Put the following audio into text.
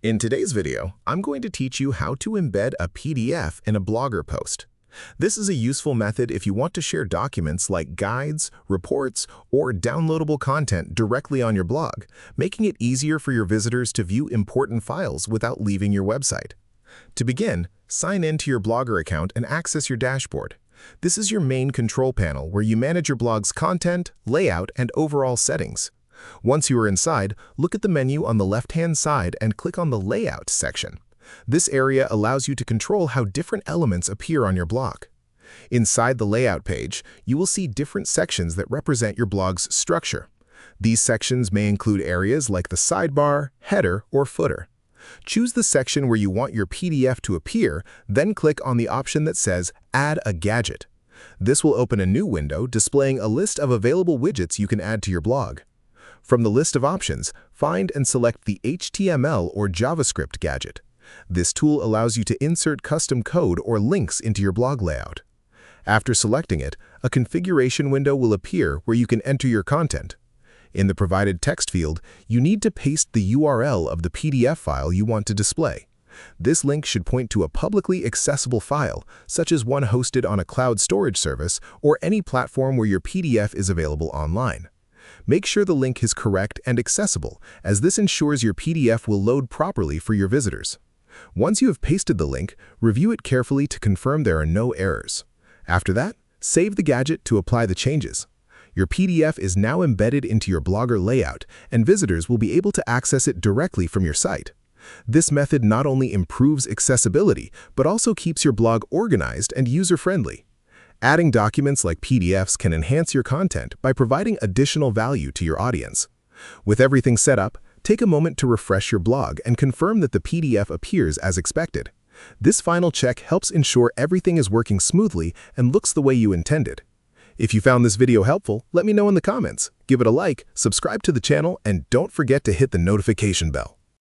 In today's video, I'm going to teach you how to embed a PDF in a Blogger post. This is a useful method if you want to share documents like guides, reports, or downloadable content directly on your blog, making it easier for your visitors to view important files without leaving your website. To begin, sign in to your Blogger account and access your dashboard. This is your main control panel where you manage your blog's content, layout, and overall settings. Once you are inside, look at the menu on the left-hand side and click on the Layout section. This area allows you to control how different elements appear on your blog. Inside the Layout page, you will see different sections that represent your blog's structure. These sections may include areas like the sidebar, header, or footer. Choose the section where you want your PDF to appear, then click on the option that says Add a Gadget. This will open a new window displaying a list of available widgets you can add to your blog. From the list of options, find and select the HTML or JavaScript gadget. This tool allows you to insert custom code or links into your blog layout. After selecting it, a configuration window will appear where you can enter your content. In the provided text field, you need to paste the URL of the PDF file you want to display. This link should point to a publicly accessible file, such as one hosted on a cloud storage service or any platform where your PDF is available online. Make sure the link is correct and accessible, as this ensures your PDF will load properly for your visitors. Once you have pasted the link, review it carefully to confirm there are no errors. After that, save the gadget to apply the changes. Your PDF is now embedded into your Blogger layout, and visitors will be able to access it directly from your site. This method not only improves accessibility, but also keeps your blog organized and user-friendly. Adding documents like PDFs can enhance your content by providing additional value to your audience. With everything set up, take a moment to refresh your blog and confirm that the PDF appears as expected. This final check helps ensure everything is working smoothly and looks the way you intended. If you found this video helpful, let me know in the comments. Give it a like, subscribe to the channel, and don't forget to hit the notification bell.